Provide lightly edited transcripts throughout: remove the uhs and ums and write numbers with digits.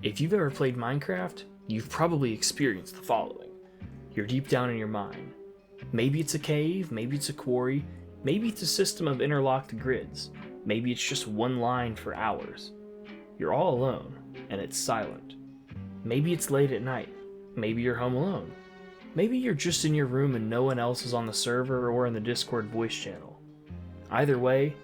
If you've ever played Minecraft, you've probably experienced the following. You're deep down in your mine. Maybe it's a cave, maybe it's a quarry, maybe it's a system of interlocked grids, maybe it's just one line for hours. You're all alone, and it's silent. Maybe it's late at night, maybe you're home alone. Maybe you're just in your room and no one else is on the server or in the Discord voice channel. Either way,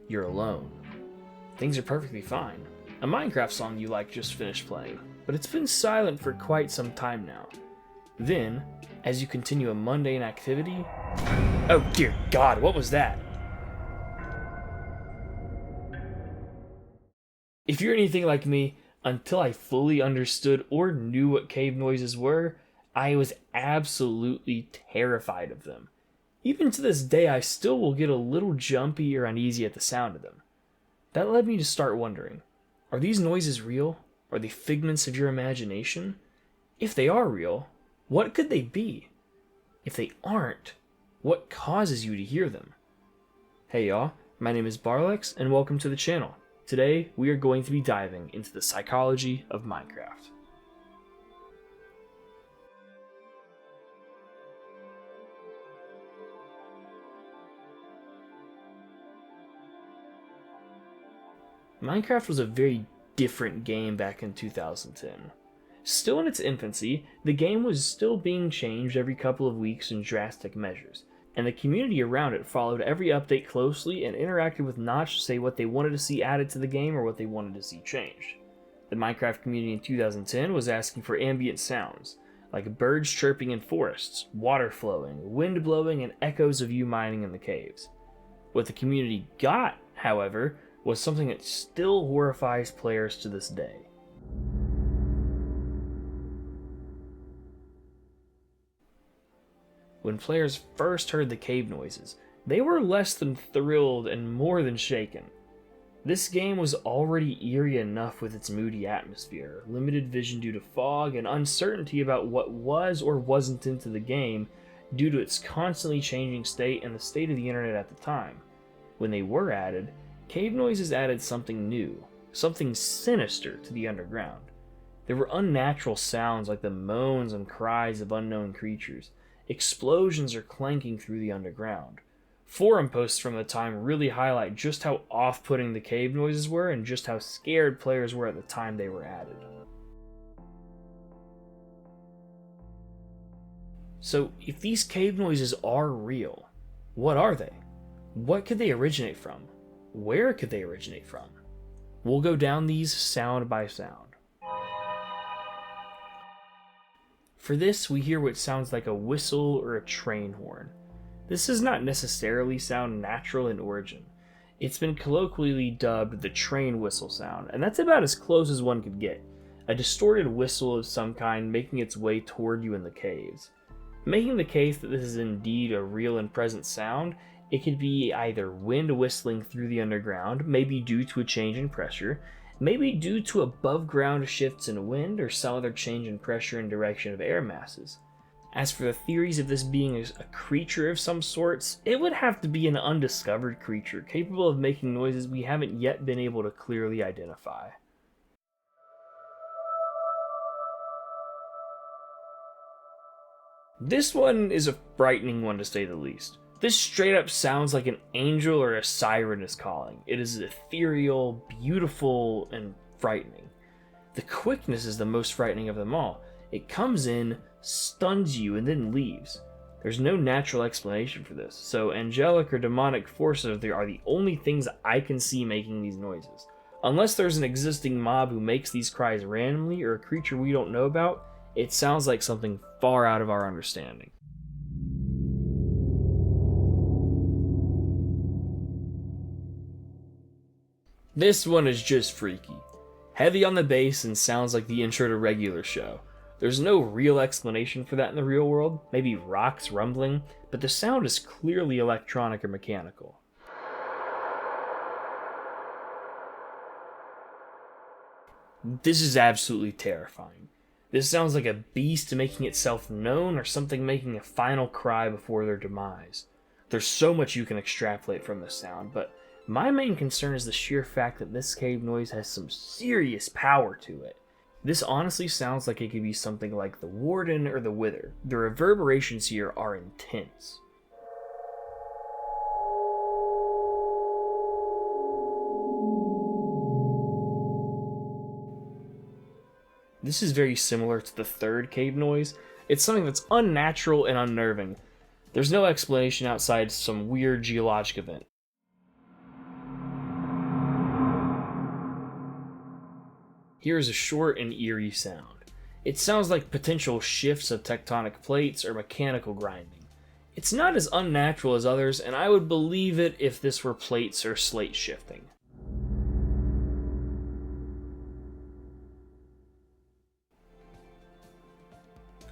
you're alone. Things are perfectly fine. A Minecraft song you like just finished playing, but it's been silent for quite some time now. Then, as you continue a mundane activity... Oh dear God, what was that? If you're anything like me, until I fully understood or knew what cave noises were, I was absolutely terrified of them. Even to this day, I still will get a little jumpy or uneasy at the sound of them. That led me to start wondering, are these noises real? Are they figments of your imagination? If they are real, what could they be? If they aren't, what causes you to hear them? Hey y'all, my name is Barlex and welcome to the channel. Today, we are going to be diving into the psychology of Minecraft. Minecraft was a very different game back in 2010. Still in its infancy, the game was still being changed every couple of weeks in drastic measures, and the community around it followed every update closely and interacted with Notch to say what they wanted to see added to the game or what they wanted to see changed. The Minecraft community in 2010 was asking for ambient sounds, like birds chirping in forests, water flowing, wind blowing, and echoes of you mining in the caves. What the community got, however, was something that still horrifies players to this day. When players first heard the cave noises, they were less than thrilled and more than shaken. This game was already eerie enough with its moody atmosphere, limited vision due to fog, and uncertainty about what was or wasn't into the game due to its constantly changing state and the state of the internet at the time. When they were added, cave noises added something new, something sinister to the underground. There were unnatural sounds like the moans and cries of unknown creatures, explosions or clanking through the underground. Forum posts from the time really highlight just how off-putting the cave noises were and just how scared players were at the time they were added. So, if these cave noises are real, what are they? What could they originate from? Where could they originate from? We'll go down these sound by sound. For this, we hear what sounds like a whistle or a train horn. This does not necessarily sound natural in origin. It's been colloquially dubbed the train whistle sound, and that's about as close as one could get. A distorted whistle of some kind making its way toward you in the caves. Making the case that this is indeed a real and present sound, it could be either wind whistling through the underground, maybe due to a change in pressure, maybe due to above ground shifts in wind or some other change in pressure and direction of air masses. As for the theories of this being a creature of some sorts, it would have to be an undiscovered creature capable of making noises we haven't yet been able to clearly identify. This one is a frightening one to say the least. This straight up sounds like an angel or a siren is calling. It is ethereal, beautiful, and frightening. The quickness is the most frightening of them all. It comes in, stuns you, and then leaves. There's no natural explanation for this, so angelic or demonic forces are the only things I can see making these noises. Unless there's an existing mob who makes these cries randomly or a creature we don't know about, it sounds like something far out of our understanding. This one is just freaky. Heavy on the bass and sounds like the intro to Regular Show. There's no real explanation for that in the real world, maybe rocks rumbling, but the sound is clearly electronic or mechanical. This is absolutely terrifying. This sounds like a beast making itself known or something making a final cry before their demise. There's so much you can extrapolate from this sound, but my main concern is the sheer fact that this cave noise has some serious power to it. This honestly sounds like it could be something like the Warden or the Wither. The reverberations here are intense. This is very similar to the third cave noise. It's something that's unnatural and unnerving. There's no explanation outside some weird geologic event. Here's a short and eerie sound. It sounds like potential shifts of tectonic plates or mechanical grinding. It's not as unnatural as others, and I would believe it if this were plates or slate shifting.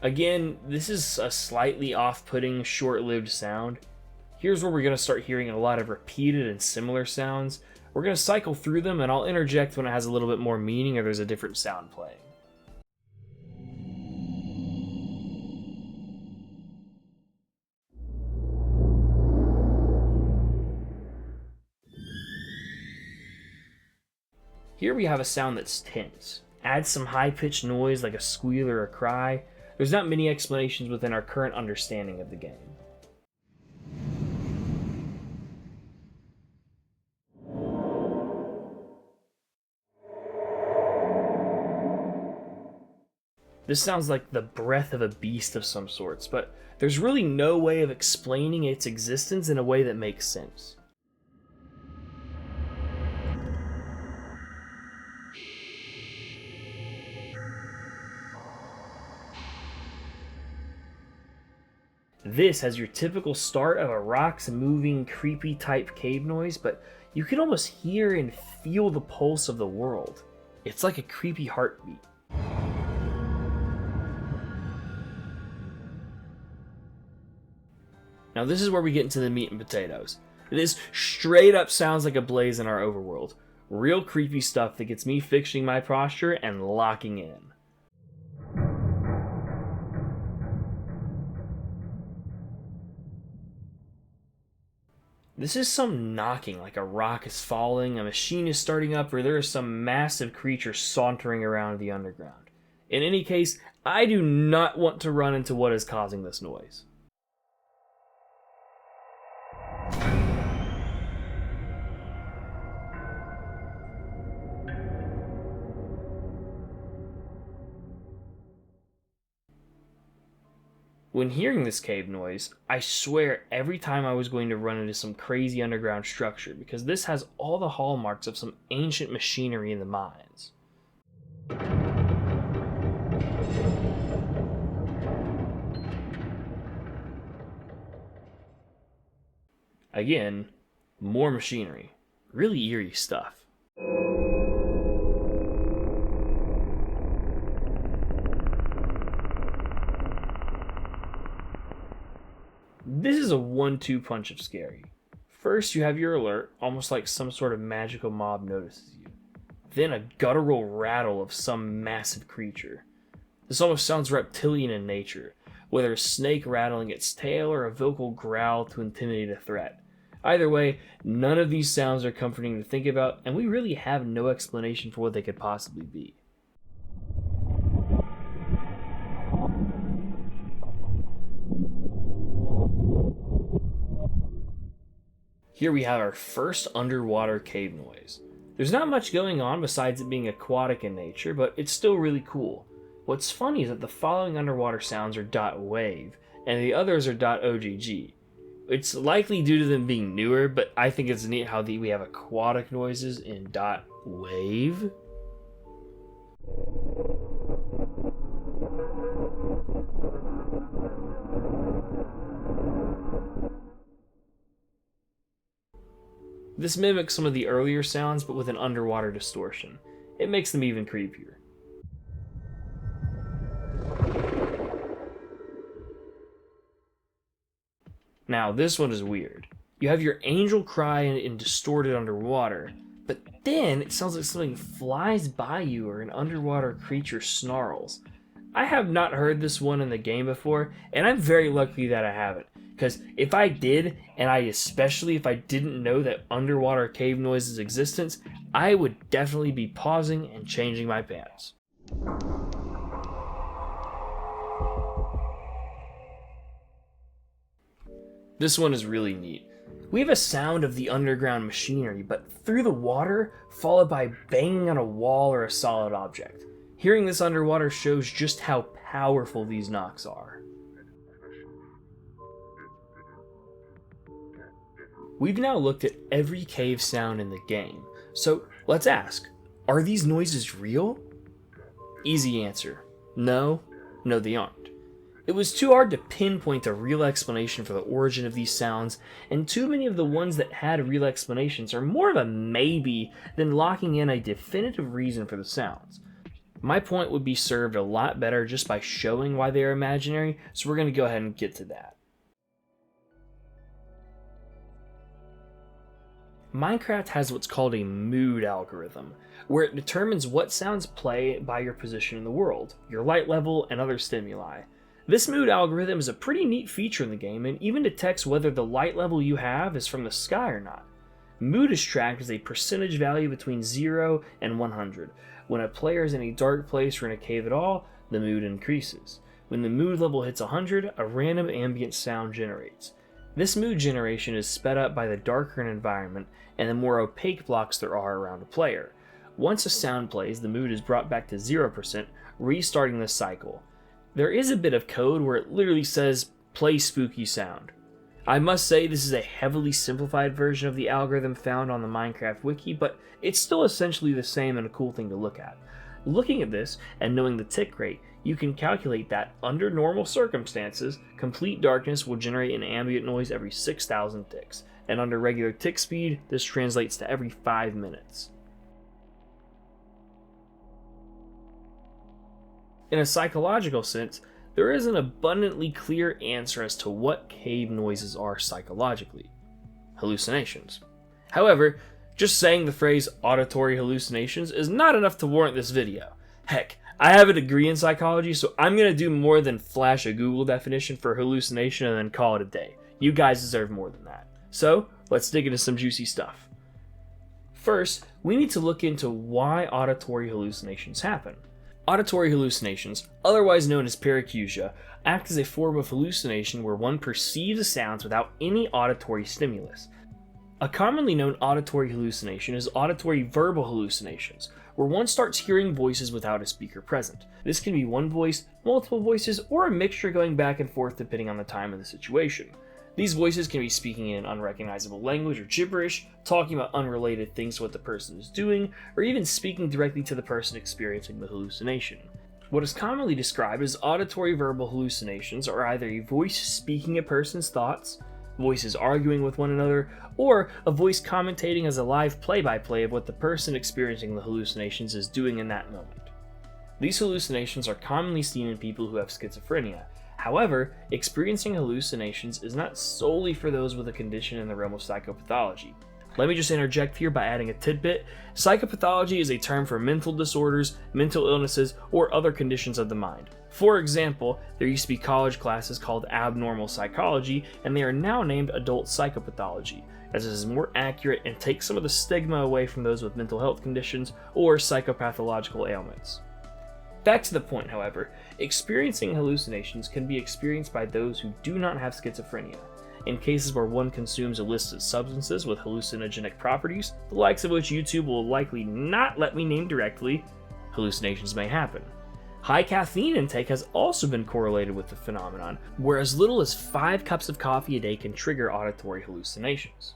Again, this is a slightly off-putting, short-lived sound. Here's where we're going to start hearing a lot of repeated and similar sounds. We're going to cycle through them, and I'll interject when it has a little bit more meaning or there's a different sound playing. Here we have a sound that's tense. Add some high-pitched noise like a squeal or a cry. There's not many explanations within our current understanding of the game. This sounds like the breath of a beast of some sorts, but there's really no way of explaining its existence in a way that makes sense. This has your typical start of a rocks moving, creepy type cave noise, but you can almost hear and feel the pulse of the world. It's like a creepy heartbeat. Now this is where we get into the meat and potatoes. This straight up sounds like a blaze in our overworld. Real creepy stuff that gets me fixing my posture and locking in. This is some knocking, like a rock is falling, a machine is starting up, or there is some massive creature sauntering around the underground. In any case, I do not want to run into what is causing this noise. When hearing this cave noise, I swear every time I was going to run into some crazy underground structure, because this has all the hallmarks of some ancient machinery in the mines. Again, more machinery. Really eerie stuff. This is a 1-2 punch of scary. First, you have your alert, almost like some sort of magical mob notices you. Then a guttural rattle of some massive creature. This almost sounds reptilian in nature, whether a snake rattling its tail or a vocal growl to intimidate a threat. Either way, none of these sounds are comforting to think about, and we really have no explanation for what they could possibly be. Here we have our first underwater cave noise. There's not much going on besides it being aquatic in nature, but it's still really cool. What's funny is that the following underwater sounds are .wave, and the others are .ogg. It's likely due to them being newer, but I think it's neat how we have aquatic noises in .wave. This mimics some of the earlier sounds, but with an underwater distortion. It makes them even creepier. Now, this one is weird. You have your angel cry in distorted underwater, but then it sounds like something flies by you or an underwater creature snarls. I have not heard this one in the game before, and I'm very lucky that I haven't. Because if I did, and especially if I didn't know that underwater cave noises existence, I would definitely be pausing and changing my pants. This one is really neat. We have a sound of the underground machinery, but through the water, followed by banging on a wall or a solid object. Hearing this underwater shows just how powerful these knocks are. We've now looked at every cave sound in the game, so let's ask, are these noises real? Easy answer, no, they aren't. It was too hard to pinpoint a real explanation for the origin of these sounds, and too many of the ones that had real explanations are more of a maybe than locking in a definitive reason for the sounds. My point would be served a lot better just by showing why they are imaginary, so we're going to go ahead and get to that. Minecraft has what's called a mood algorithm, where it determines what sounds play by your position in the world, your light level, and other stimuli. This mood algorithm is a pretty neat feature in the game and even detects whether the light level you have is from the sky or not. Mood is tracked as a percentage value between 0 and 100. When a player is in a dark place or in a cave at all, the mood increases. When the mood level hits 100, a random ambient sound generates. This mood generation is sped up by the darker an environment and the more opaque blocks there are around a player. Once a sound plays, the mood is brought back to 0%, restarting the cycle. There is a bit of code where it literally says, play spooky sound. I must say this is a heavily simplified version of the algorithm found on the Minecraft wiki, but it's still essentially the same and a cool thing to look at. Looking at this and knowing the tick rate, you can calculate that under normal circumstances, complete darkness will generate an ambient noise every 6,000 ticks, and under regular tick speed, this translates to every 5 minutes. In a psychological sense, there is an abundantly clear answer as to what cave noises are psychologically. Hallucinations. However, just saying the phrase auditory hallucinations is not enough to warrant this video. Heck, I have a degree in psychology, so I'm going to do more than flash a Google definition for hallucination and then call it a day. You guys deserve more than that. So, let's dig into some juicy stuff. First, we need to look into why auditory hallucinations happen. Auditory hallucinations, otherwise known as paracusia, act as a form of hallucination where one perceives sounds without any auditory stimulus. A commonly known auditory hallucination is auditory verbal hallucinations, where one starts hearing voices without a speaker present. This can be one voice, multiple voices, or a mixture going back and forth depending on the time of the situation. These voices can be speaking in an unrecognizable language or gibberish, talking about unrelated things to what the person is doing, or even speaking directly to the person experiencing the hallucination. What is commonly described as auditory verbal hallucinations are either a voice speaking a person's thoughts, voices arguing with one another, or a voice commentating as a live play-by-play of what the person experiencing the hallucinations is doing in that moment. These hallucinations are commonly seen in people who have schizophrenia. However, experiencing hallucinations is not solely for those with a condition in the realm of psychopathology. Let me just interject here by adding a tidbit. Psychopathology is a term for mental disorders, mental illnesses, or other conditions of the mind. For example, there used to be college classes called abnormal psychology, and they are now named adult psychopathology, as it is more accurate and takes some of the stigma away from those with mental health conditions or psychopathological ailments. Back to the point, however, experiencing hallucinations can be experienced by those who do not have schizophrenia. In cases where one consumes illicit substances with hallucinogenic properties, the likes of which YouTube will likely not let me name directly, hallucinations may happen. High caffeine intake has also been correlated with the phenomenon, where as little as 5 cups of coffee a day can trigger auditory hallucinations.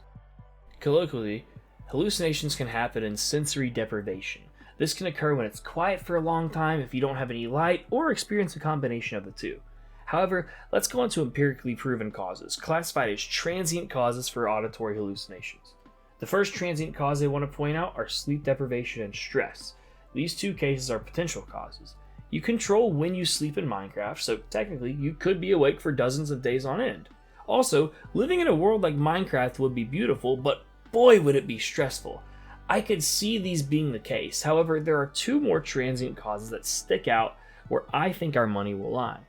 Colloquially, hallucinations can happen in sensory deprivation. This can occur when it's quiet for a long time if you don't have any light or experience a combination of the two. However, let's go on to empirically proven causes, classified as transient causes for auditory hallucinations. The first transient cause I want to point out are sleep deprivation and stress. These two cases are potential causes. You control when you sleep in Minecraft, so technically you could be awake for dozens of days on end. Also, living in a world like Minecraft would be beautiful, but boy would it be stressful. I could see these being the case. However, there are 2 more transient causes that stick out where I think our money will lie.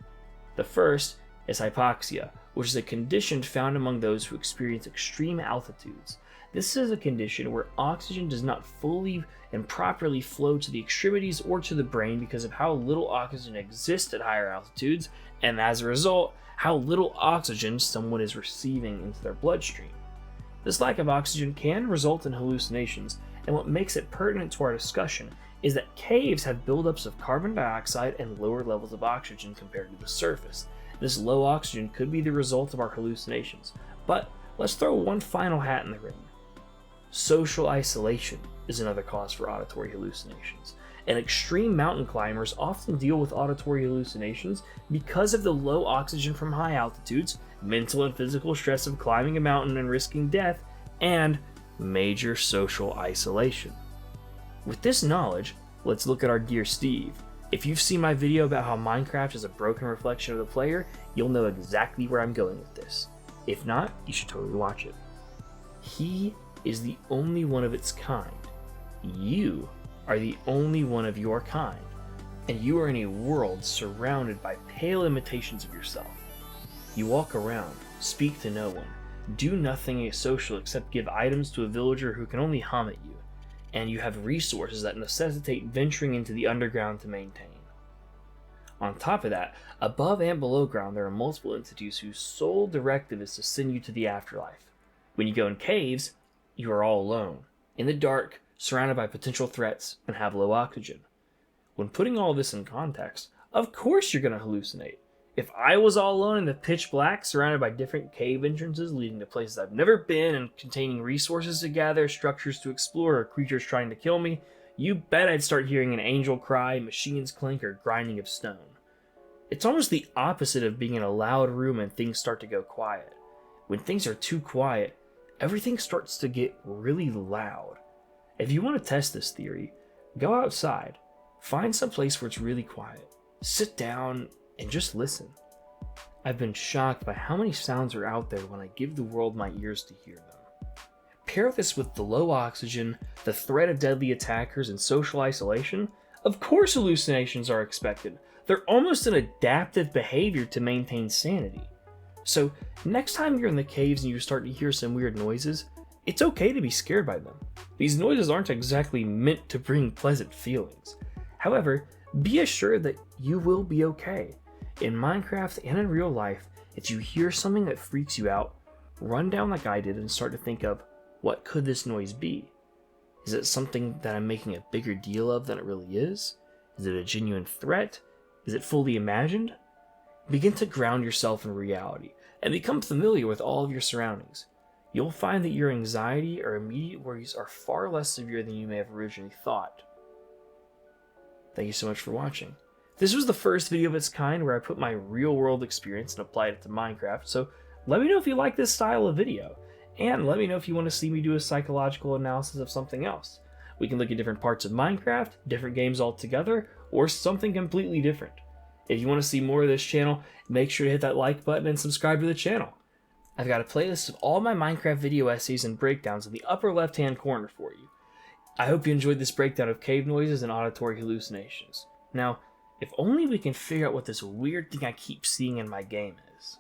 The first is hypoxia, which is a condition found among those who experience extreme altitudes. This is a condition where oxygen does not fully and properly flow to the extremities or to the brain because of how little oxygen exists at higher altitudes, and as a result, how little oxygen someone is receiving into their bloodstream. This lack of oxygen can result in hallucinations, and what makes it pertinent to our discussion is that caves have buildups of carbon dioxide and lower levels of oxygen compared to the surface. This low oxygen could be the result of our hallucinations, but let's throw one final hat in the ring. Social isolation is another cause for auditory hallucinations, and extreme mountain climbers often deal with auditory hallucinations because of the low oxygen from high altitudes, mental and physical stress of climbing a mountain and risking death, and major social isolation. With this knowledge, let's look at our dear Steve. If you've seen my video about how Minecraft is a broken reflection of the player, you'll know exactly where I'm going with this. If not, you should totally watch it. He is the only one of its kind. You are the only one of your kind, and you are in a world surrounded by pale imitations of yourself. You walk around, speak to no one, do nothing social except give items to a villager who can only hum at you, and you have resources that necessitate venturing into the underground to maintain. On top of that, above and below ground there are multiple entities whose sole directive is to send you to the afterlife. When you go in caves, you are all alone, in the dark, surrounded by potential threats, and have low oxygen. When putting all this in context, of course you're going to hallucinate. If I was all alone in the pitch black, surrounded by different cave entrances leading to places I've never been and containing resources to gather, structures to explore, or creatures trying to kill me, you bet I'd start hearing an angel cry, machines clink, or grinding of stone. It's almost the opposite of being in a loud room and things start to go quiet. When things are too quiet, everything starts to get really loud. If you want to test this theory, go outside, find some place where it's really quiet, sit down, and just listen. I've been shocked by how many sounds are out there when I give the world my ears to hear them. Pair this with the low oxygen, the threat of deadly attackers, and social isolation, of course hallucinations are expected. They're almost an adaptive behavior to maintain sanity. So next time you're in the caves and you start to hear some weird noises, it's okay to be scared by them. These noises aren't exactly meant to bring pleasant feelings. However, be assured that you will be okay. In Minecraft and in real life, if you hear something that freaks you out, run down like I did and start to think of, what could this noise be? Is it something that I'm making a bigger deal of than it really is? Is it a genuine threat? Is it fully imagined? Begin to ground yourself in reality and become familiar with all of your surroundings. You'll find that your anxiety or immediate worries are far less severe than you may have originally thought. Thank you so much for watching. This was the first video of its kind where I put my real world experience and applied it to Minecraft, so let me know if you like this style of video, and let me know if you want to see me do a psychological analysis of something else. We can look at different parts of Minecraft, different games altogether, or something completely different. If you want to see more of this channel, make sure to hit that like button and subscribe to the channel. I've got a playlist of all my Minecraft video essays and breakdowns in the upper left hand corner for you. I hope you enjoyed this breakdown of cave noises and auditory hallucinations. Now, if only we can figure out what this weird thing I keep seeing in my game is.